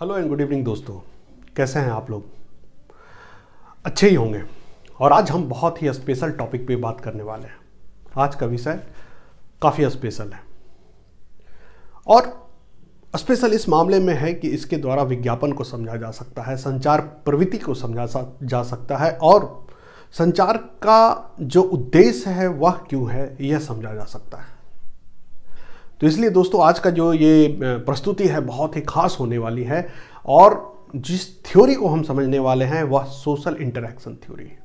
Hello and good evening दोस्तों, कैसे हैं आप लोग? अच्छे ही होंगे। और आज हम बहुत ही स्पेशल टॉपिक पे बात करने वाले हैं। आज का विषय काफ़ी स्पेशल है और स्पेशल इस मामले में है कि इसके द्वारा विज्ञापन को समझा जा सकता है, संचार प्रवृत्ति को समझा जा सकता है और संचार का जो उद्देश्य है वह क्यों है यह समझा जा सकता है। तो इसलिए दोस्तों आज का जो ये प्रस्तुति है बहुत ही खास होने वाली है और जिस थ्योरी को हम समझने वाले हैं वह सोशल इंटरैक्शन थ्योरी है।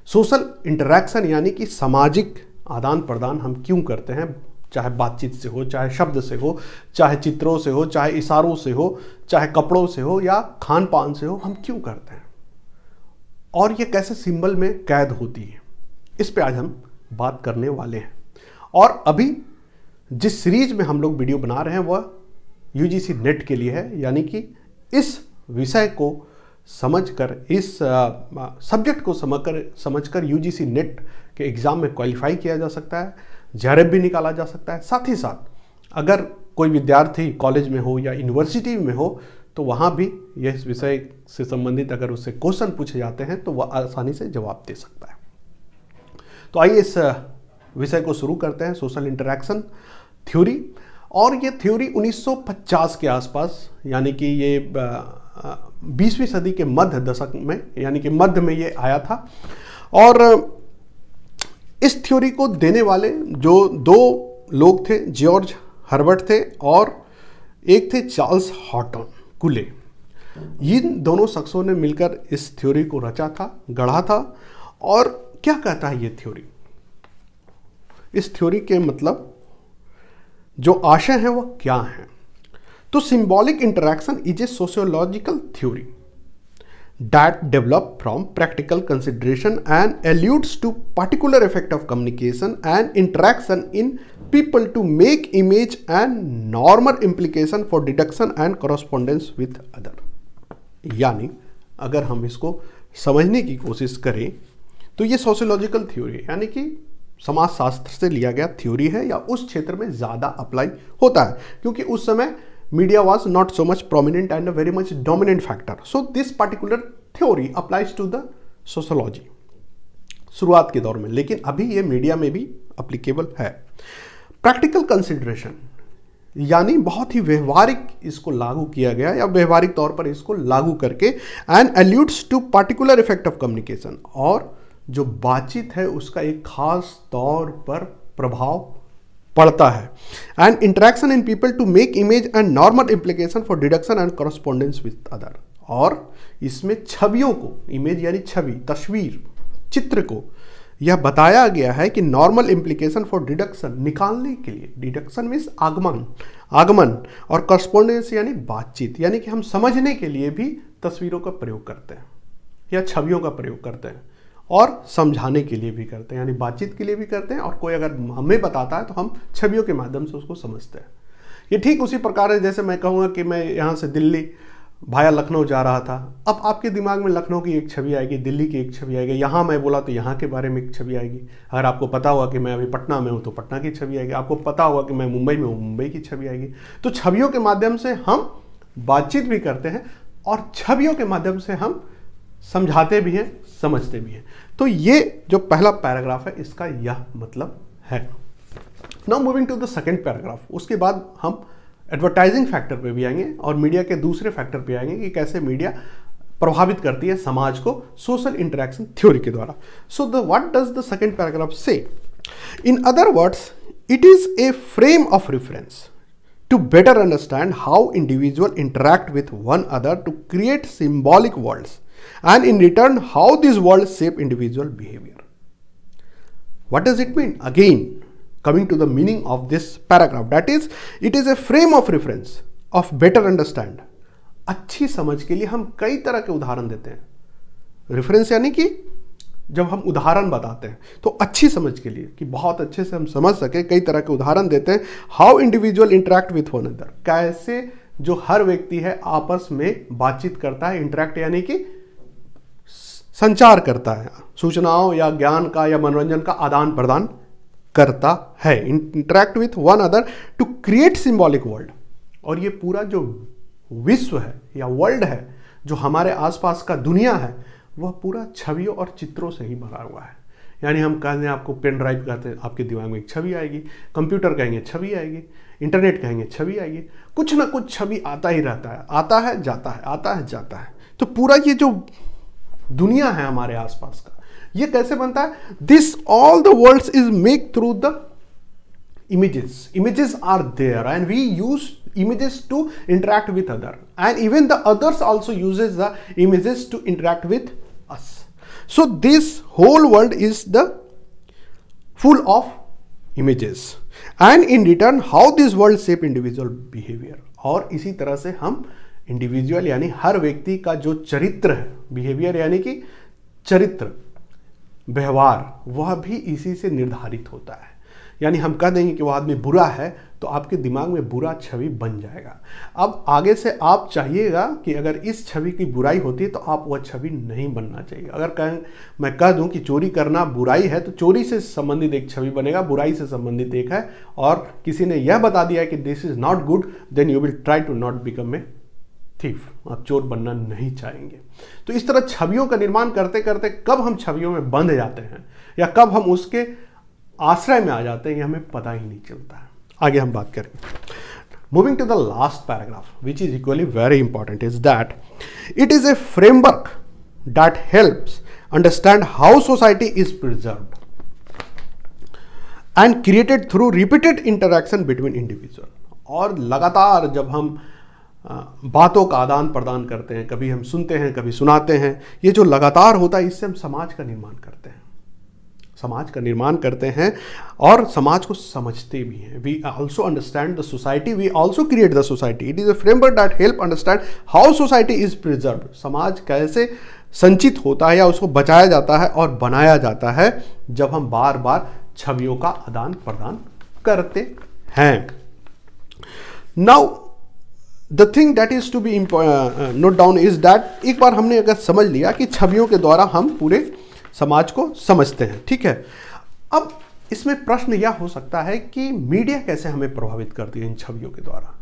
सोशल इंटरैक्शन यानी कि सामाजिक आदान प्रदान हम क्यों करते हैं, चाहे बातचीत से हो, चाहे शब्द से हो, चाहे चित्रों से हो, चाहे इशारों से हो, चाहे कपड़ों से हो या खान पान से हो, हम क्यों करते हैं और ये कैसे सिंबल में कैद होती है, इस पे आज हम बात करने वाले हैं। और अभी जिस सीरीज में हम लोग वीडियो बना रहे हैं वह यूजीसी नेट के लिए है, यानी कि इस विषय को समझकर, इस सब्जेक्ट को समझकर यूजीसी नेट के एग्ज़ाम में क्वालिफाई किया जा सकता है, जेआरएफ भी निकाला जा सकता है। साथ ही साथ अगर कोई विद्यार्थी कॉलेज में हो या यूनिवर्सिटी में हो तो वहाँ भी यह इस विषय से संबंधित अगर उससे क्वेश्चन पूछे जाते हैं तो वह आसानी से जवाब दे सकता है। तो आइए इस विषय को शुरू करते हैं, सोशल इंटरैक्शन थ्योरी। और ये थ्योरी 1950 के आसपास, यानी कि ये 20वीं सदी के मध्य दशक में, यानी कि मध्य में ये आया था। और इस थ्योरी को देने वाले जो दो लोग थे, जॉर्ज हर्बर्ट थे और एक थे चार्ल्स हॉटन कुले। इन दोनों शख्सों ने मिलकर इस थ्योरी को रचा था, गढ़ा था। और क्या कहता है ये थ्योरी? इस थ्योरी के मतलब जो आशय है वह क्या है? तो symbolic interaction is a sociological theory that develop from practical consideration and alludes to particular effect of communication and interaction in people to make image and normal implication for deduction and correspondence with other. यानी अगर हम इसको समझने की कोशिश करें तो ये सोशियोलॉजिकल थ्योरी है, यानी कि समाजशास्त्र से लिया गया थ्योरी है या उस क्षेत्र में ज़्यादा अप्लाई होता है, क्योंकि उस समय media was not so much prominent and a very much dominant factor. So this particular theory applies to the sociology शुरुआत के दौर में, लेकिन अभी ये मीडिया में भी अप्लीकेबल है। प्रैक्टिकल कंसिडरेशन यानी बहुत ही व्यवहारिक इसको लागू किया गया या व्यवहारिक तौर पर इसको लागू करके, and alludes to particular effect of communication, और जो बातचीत है उसका एक खास तौर पर प्रभाव पड़ता है, and interaction in people to make image and normal implication for deduction and correspondence with other. और इसमें छवियों को, इमेज यानी छवि, तस्वीर, चित्र को यह बताया गया है कि नॉर्मल इम्प्लीकेशन फॉर डिडक्शन, निकालने के लिए, डिडक्शन मीन्स आगमन, और कॉरस्पॉन्डेंस यानी बातचीत, यानी कि हम समझने के लिए भी तस्वीरों का प्रयोग करते हैं या छवियों का प्रयोग करते हैं, और समझाने के लिए भी करते हैं, यानी बातचीत के लिए भी करते हैं। और कोई अगर हमें बताता है तो हम छवियों के माध्यम से उसको समझते हैं। ये ठीक उसी प्रकार है जैसे मैं कहूँगा कि मैं यहाँ से दिल्ली भाया लखनऊ जा रहा था। अब आपके दिमाग में लखनऊ की एक छवि आएगी, दिल्ली की एक छवि आएगी, यहाँ मैं बोला तो यहाँ के बारे में एक छवि आएगी। अगर आपको पता होगा कि मैं अभी पटना में हूँ तो पटना की छवि आएगी, आपको पता होगा कि मैं मुंबई में हूँ, मुंबई की छवि आएगी। तो छवियों के माध्यम से हम बातचीत भी करते हैं और छवियों के माध्यम से हम समझाते भी हैं, समझते भी हैं। तो ये जो पहला पैराग्राफ है इसका यह मतलब है। Now moving to the second paragraph, उसके बाद हम एडवर्टाइजिंग फैक्टर पे भी आएंगे और मीडिया के दूसरे फैक्टर पे आएंगे कि कैसे मीडिया प्रभावित करती है समाज को सोशल इंटरैक्शन थ्योरी के द्वारा। So what does the second paragraph से? In other words, it is a frame of reference to better understand how individuals interact with one another to create symbolic worlds, and in return how these worlds shape individual behavior. What does it mean? Again, coming to the meaning of this paragraph, that is, it is a frame of reference of better understand. अच्छी समझ के लिए हम कई तरह के उदाहरण देते हैं। रेफरेंस यानी कि जब हम उदाहरण बताते हैं तो अच्छी समझ के लिए, कि बहुत अच्छे से हम समझ सके, कई तरह के उदाहरण देते हैं। How individual interact with one other, कैसे जो हर व्यक्ति है आपस में बातचीत करता है, इंटरेक्ट यानी कि संचार करता है, सूचनाओं या ज्ञान का या मनोरंजन का आदान प्रदान करता है, interact with one other to create symbolic world. और ये पूरा जो विश्व है या वर्ल्ड है, जो हमारे आसपास का दुनिया है, वह पूरा छवियों और चित्रों से ही भरा हुआ है। यानी हम कहते हैं, आपको पेन ड्राइव कहते हैं, आपके दिमाग में एक छवि आएगी, कंप्यूटर कहेंगे छवि आएगी, इंटरनेट कहेंगे छवि आएगी, कुछ ना कुछ छवि आता ही रहता है, आता है जाता है, आता है जाता है। तो पूरा ये जो दुनिया है हमारे आसपास का, ये कैसे बनता है? This all the worlds is make through the images. Images are there and we use images to interact with other, and even the others also uses the images to interact with us. So this whole world is the full of images, and in return how this world shape individual behavior. और इसी तरह से हम individual यानी हर व्यक्ति का जो चरित्र है, बिहेवियर यानी कि चरित्र, व्यवहार, वह भी इसी से निर्धारित होता है। यानी हम कह देंगे कि वो आदमी बुरा है तो आपके दिमाग में बुरा छवि बन जाएगा। अब आगे से आप चाहिएगा कि अगर इस छवि की बुराई होती है तो आप वह छवि नहीं बनना चाहिए। अगर मैं कह दूं कि चोरी करना बुराई है तो चोरी से संबंधित एक छवि बनेगा, बुराई से संबंधित एक है, और किसी ने यह बता दिया कि this is not good, then you will try to not become a thief. आप चोर बनना नहीं चाहेंगे। तो इस तरह छवियों का निर्माण करते करते कब हम छवियों में बंध जाते हैं या कब हम उसके आश्रय में आ जाते हैं, ये हमें पता ही नहीं चलता है। आगे हम बात करेंगे। Moving to the last paragraph which is equally very important is that it is a framework that helps understand how society is preserved and created through repeated interaction between individual. और लगातार जब हम बातों का आदान प्रदान करते हैं, कभी हम सुनते हैं, कभी सुनाते हैं, ये जो लगातार होता है, इससे हम समाज का निर्माण करते हैं, समाज का निर्माण करते हैं और समाज को समझते भी हैं। We also understand the society, we also create the society. It is a framework that help understand how society is preserved. समाज कैसे संचित होता है या उसको बचाया जाता है और बनाया जाता है जब हम बार बार छवियों का आदान प्रदान करते हैं। Now the thing that is to be note down is that, एक बार हमने अगर समझ लिया कि छवियों के द्वारा हम पूरे समाज को समझते हैं, ठीक है। अब इसमें प्रश्न यह हो सकता है कि मीडिया कैसे हमें प्रभावित करती है इन छवियों के द्वारा।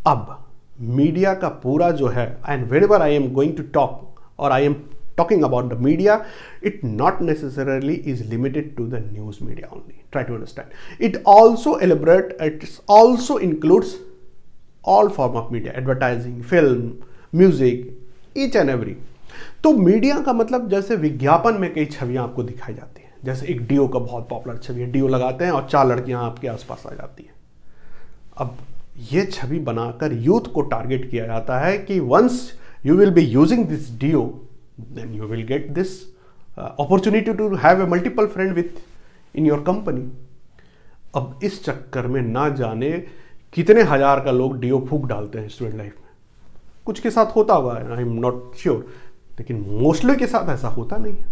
अब मीडिया का पूरा जो है, and whenever I am going to talk और I am talking about the media, it not necessarily is limited to the news media only, try to understand. It also elaborate, it also includes all form of media, advertising, film, music, each and every. तो media का मतलब जैसे विज्ञापन में कई छवियां आपको दिखाई जाती हैं, जैसे एक डीओ का बहुत पॉपुलर छवि है, डीओ लगाते हैं और 4 लड़कियां आपके आसपास आ जाती हैं। अब ये छवि बनाकर यूथ को टारगेट किया जाता है कि once you will be using this DO then you will get this opportunity to have a multiple friend with in your company. अब इस चक्कर में ना जाने कितने हजार का लोग डीओ फूंक डालते हैं स्टूडेंट लाइफ में। कुछ के साथ होता होगा, आई एम नॉट श्योर, लेकिन मोस्टली के साथ ऐसा होता नहीं है।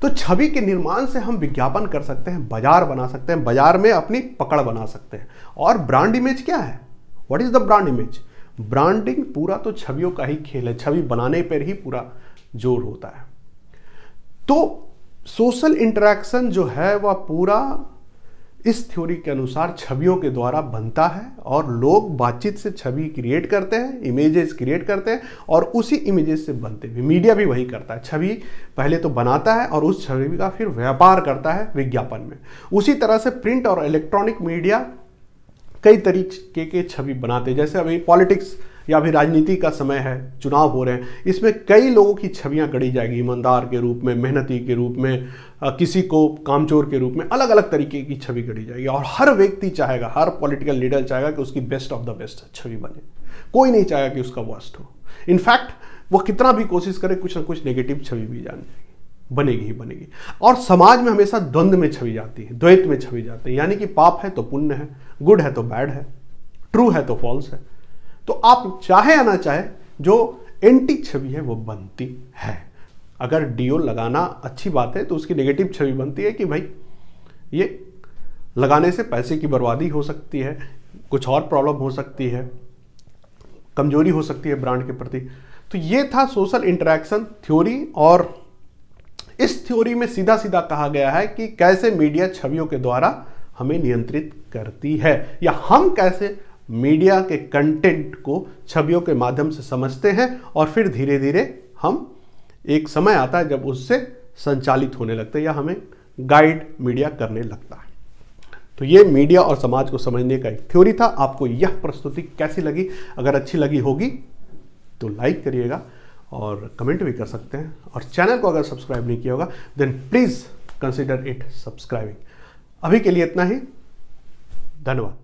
तो छवि के निर्माण से हम विज्ञापन कर सकते हैं, बाजार बना सकते हैं, बाजार में अपनी पकड़ बना सकते हैं। और ब्रांड इमेज क्या है? What is the brand image? Branding पूरा तो छवियों का ही खेल है, छवि बनाने पर ही पूरा जोर होता है। तो सोशल इंटरेक्शन जो है वह पूरा इस थ्योरी के अनुसार छवियों के द्वारा बनता है, और लोग बातचीत से छवि क्रिएट करते हैं, इमेजेस क्रिएट करते हैं, और उसी इमेजेस से बनते भी। मीडिया भी वही करता है, छवि पहले तो बनाता है और उस छवि का फिर व्यापार करता है विज्ञापन में। उसी तरह से प्रिंट और इलेक्ट्रॉनिक मीडिया कई तरीके के छवि बनाते हैं। जैसे अभी पॉलिटिक्स या अभी राजनीति का समय है, चुनाव हो रहे हैं, इसमें कई लोगों की छवियां गढ़ी जाएगी, ईमानदार के रूप में, मेहनती के रूप में, किसी को कामचोर के रूप में, अलग अलग तरीके की छवि गढ़ी जाएगी। और हर व्यक्ति चाहेगा, हर पॉलिटिकल लीडर चाहेगा कि उसकी बेस्ट ऑफ द बेस्ट छवि बने, कोई नहीं चाहेगा कि उसका वर्स्ट हो। इनफैक्ट वो कितना भी कोशिश करे, कुछ ना कुछ नेगेटिव छवि भी बनेगी ही बनेगी। और समाज में हमेशा द्वंद्व में छवि जाती है, द्वैत में छवि जाती है, यानी कि पाप है तो पुण्य है, गुड है तो बैड है, ट्रू है तो फॉल्स है। तो आप चाहे या ना चाहे, जो एंटी छवि है वो बनती है। अगर डीओ लगाना अच्छी बात है तो उसकी नेगेटिव छवि बनती है कि भाई ये लगाने से पैसे की बर्बादी हो सकती है, कुछ और प्रॉब्लम हो सकती है, कमजोरी हो सकती है ब्रांड के प्रति। तो ये था सोशल इंटरेक्शन थ्योरी, और इस थ्योरी में सीधा सीधा कहा गया है कि कैसे मीडिया छवियों के द्वारा हमें नियंत्रित करती है, या हम कैसे मीडिया के कंटेंट को छवियों के माध्यम से समझते हैं और फिर धीरे धीरे हम एक समय आता है जब उससे संचालित होने लगते हैं या हमें गाइड मीडिया करने लगता है। तो ये मीडिया और समाज को समझने का एक थ्योरी था। आपको यह प्रस्तुति कैसी लगी? अगर अच्छी लगी होगी तो लाइक करिएगा और कमेंट भी कर सकते हैं, और चैनल को अगर सब्सक्राइब नहीं किया होगा then please consider it subscribing. अभी के लिए इतना ही, धन्यवाद।